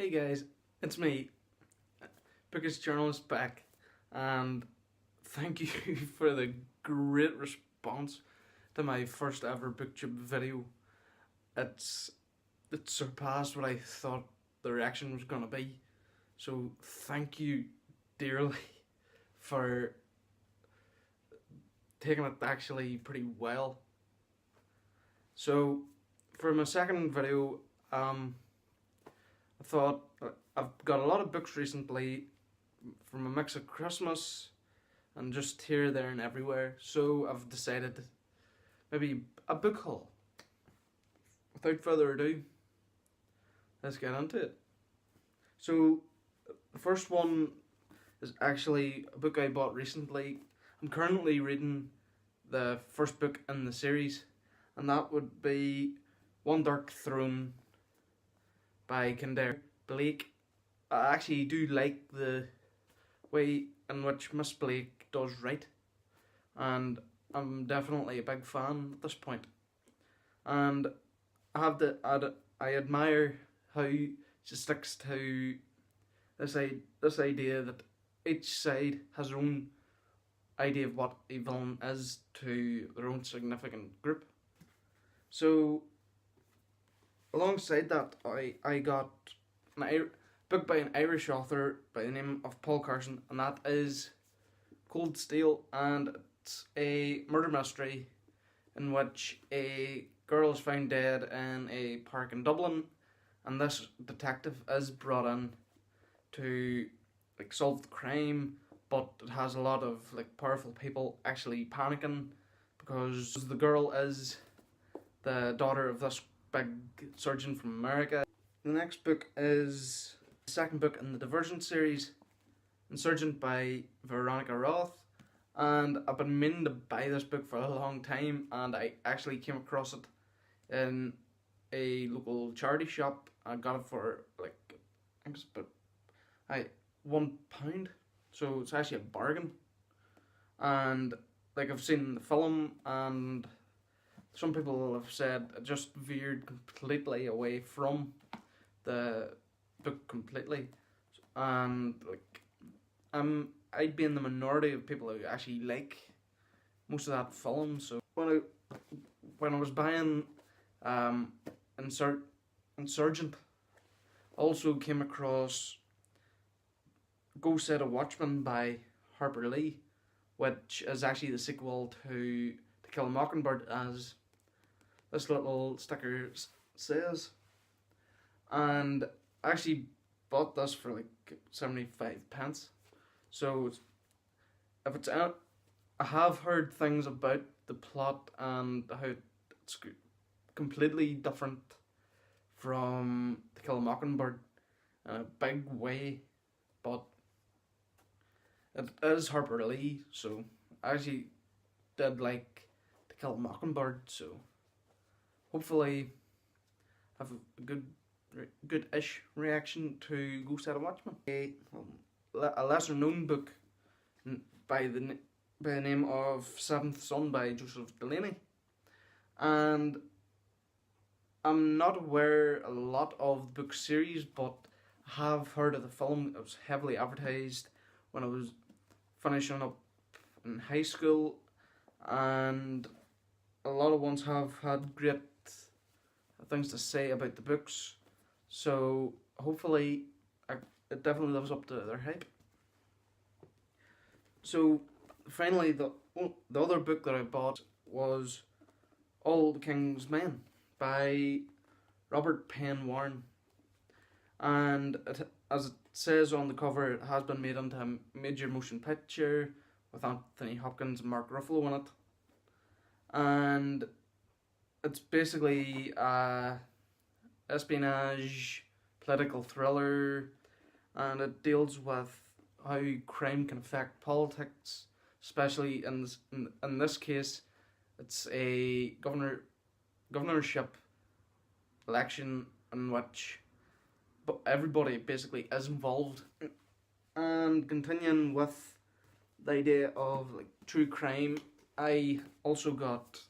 Hey guys, it's me, Bookish Journalist back, and thank you for the great response to my first ever booktube video. It surpassed what I thought the reaction was gonna be, so thank you dearly for taking it actually pretty well. So for my second video, I thought I've got a lot of books recently from a mix of Christmas and just here, there and everywhere, so I've decided maybe a book haul. Without further ado, let's get into it. So the first one is actually a book I bought recently. I'm currently reading the first book in the series, and that would be One Dark Throne by Kildare Blake. I actually do like the way in which Miss Blake does write, and I'm definitely a big fan at this point. And I admire how she sticks to this idea that each side has their own idea of what a villain is to their own significant group. So alongside that, I got a book by an Irish author by the name of Paul Carson, and that is Cold Steel, and it's a murder mystery in which a girl is found dead in a park in Dublin, and this detective is brought in to solve the crime, but it has a lot of powerful people actually panicking because the girl is the daughter of this big surgeon from America. The next book is the second book in the Divergent series, Insurgency by Veronica Roth, and I've been meaning to buy this book for a long time, and I actually came across it in a local charity shop. I got it for I think it's about £1, so it's actually a bargain. And I've seen the film, and some people have said it just veered completely away from the book completely, and I'd be in the minority of people who actually like most of that film. So when I was buying Insurgent, I also came across Go Set a Watchman by Harper Lee, which is actually the sequel to Kill a Mockingbird, as this little sticker says. And I actually bought this for 75p. So if it's out, I have heard things about the plot and how it's completely different from To Kill a Mockingbird in a big way, but it is Harper Lee, so I actually did like To Kill a Mockingbird, so hopefully have a good-ish reaction to Go Set a Watchman. A lesser known book by the name of Seventh Son by Joseph Delaney, and I'm not aware a lot of the book series, but I have heard of the film. It was heavily advertised when I was finishing up in high school, and a lot of ones have had great things to say about the books, so hopefully it definitely lives up to their hype. So finally, the other book that I bought was All the King's Men by Robert Penn Warren, and as it says on the cover, it has been made into a major motion picture with Anthony Hopkins and Mark Ruffalo in it, and it's basically a espionage political thriller, and it deals with how crime can affect politics, especially in this case it's a governorship election in which everybody basically is involved. And continuing with the idea of true crime, I also got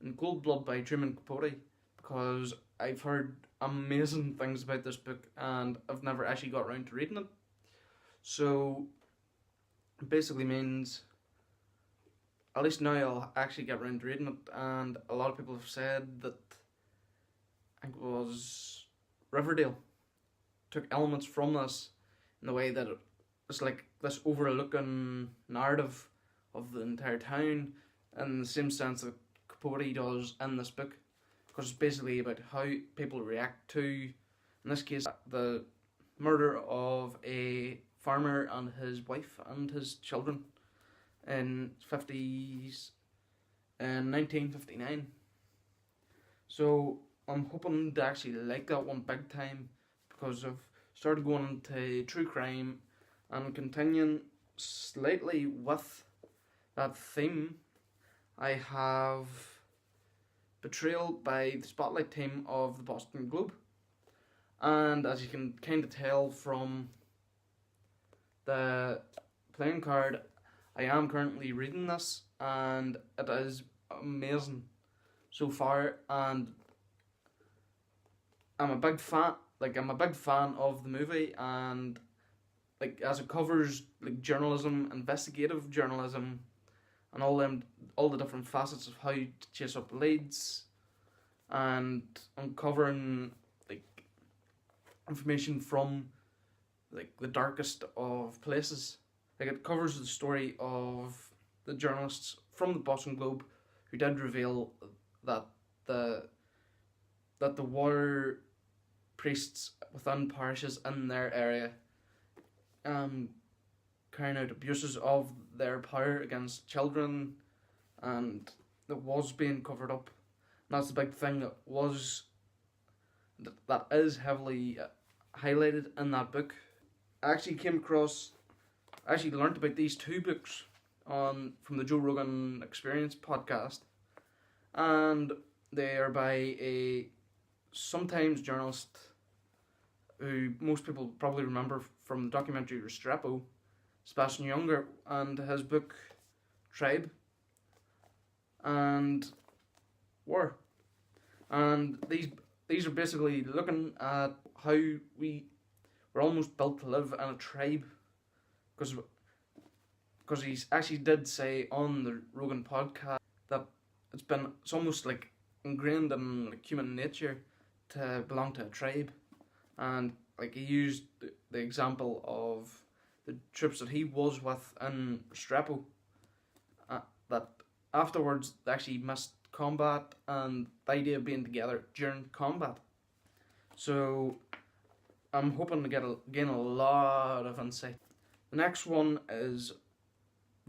In Cold Blood by Truman Capote, because I've heard amazing things about this book, and I've never actually got around to reading it. So it basically means, at least now I'll actually get around to reading it, and a lot of people have said that, I think it was Riverdale, took elements from this in the way that it's like this overlooking narrative of the entire town, in the same sense that Capote does in this book, because it's basically about how people react to, in this case, the murder of a farmer and his wife and his children in 1959. So I'm hoping to actually like that one big time, because I've started going into true crime and continuing slightly with that theme. I have Betrayal by the Spotlight team of the Boston Globe, and as you can kind of tell from the playing card, I am currently reading this, and it is amazing so far, and I'm a big fan. I'm a big fan of the movie, and as it covers journalism, investigative journalism, and all the different facets of how to chase up leads, and uncovering information from the darkest of places. It covers the story of the journalists from the Boston Globe who did reveal that the water priests within parishes in their area carrying out abuses of their power against children, and that was being covered up. And that's the big thing that is heavily highlighted in that book. I actually learnt about these two books from the Joe Rogan Experience podcast, and they are by a sometimes journalist who most people probably remember from the documentary Restrepo, Sebastian Younger, and his book Tribe and War. And these are basically looking at how we're almost built to live in a tribe, because he actually did say on the Rogan podcast that it's almost ingrained in human nature to belong to a tribe, and he used the example of the troops that he was with in Restrepo, that afterwards they actually missed combat, and the idea of being together during combat. So I'm hoping to gain a lot of insight. The next one is,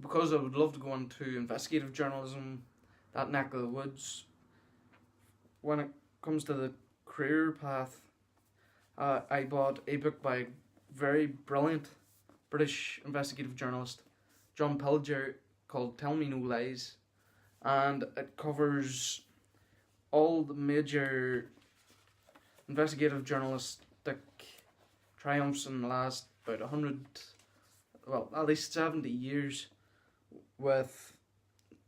because I would love to go into investigative journalism, that neck of the woods. When it comes to the career path, I bought a book by a very brilliant British investigative journalist, John Pilger, called Tell Me No Lies, and it covers all the major investigative journalistic triumphs in the last about 100, at least 70 years, with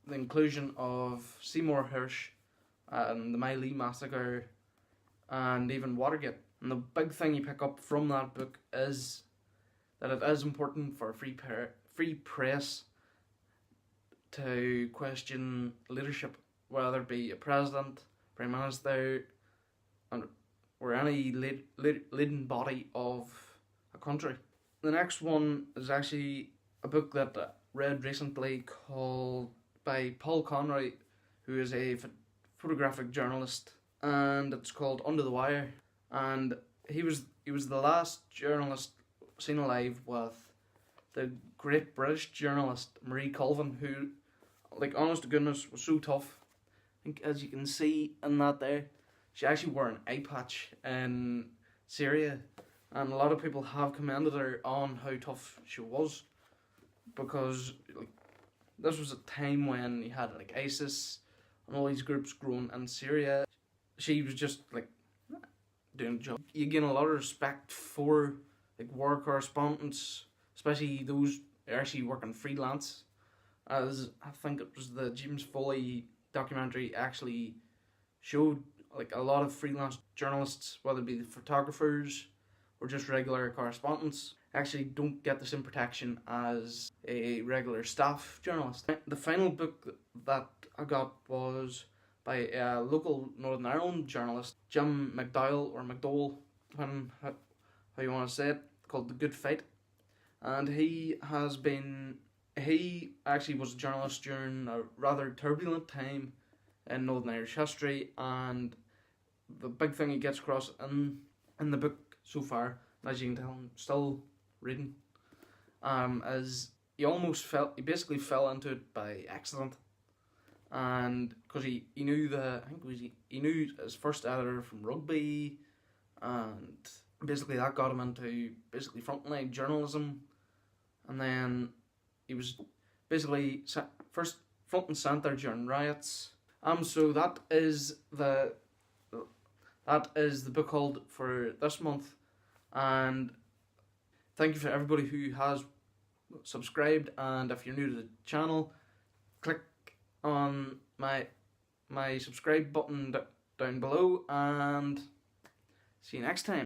the inclusion of Seymour Hersh and the Miley Massacre and even Watergate. And the big thing you pick up from that book is that it is important for free press to question leadership, whether it be a president, prime minister, or any leading body of a country. The next one is actually a book that I read recently by Paul Conroy, who is a photographic journalist, and it's called Under the Wire. And he was the last journalist seen alive with the great British journalist Marie Colvin, who, honest to goodness, was so tough. I think, as you can see in that there, she actually wore an eye patch in Syria, and a lot of people have commended her on how tough she was, because this was a time when you had ISIS and all these groups growing in Syria. She was just doing the job. You gain a lot of respect for war correspondents, especially those actually working freelance, as I think it was the James Foley documentary actually showed like a lot of freelance journalists, whether it be the photographers or just regular correspondents, actually don't get the same protection as a regular staff journalist. The final book that I got was by a local Northern Ireland journalist, Jim McDowell, or McDowell, how you want to say it, called The Good Fight. And he actually was a journalist during a rather turbulent time in Northern Irish history, and the big thing he gets across in the book so far, as you can tell I'm still reading, is he basically fell into it by accident. And because he knew he knew his first editor from rugby, and basically that got him into basically frontline journalism, and then he was basically first front and center during riots. So that is the book haul for this month, and thank you for everybody who has subscribed. And if you're new to the channel, click on my subscribe button down below, and see you next time.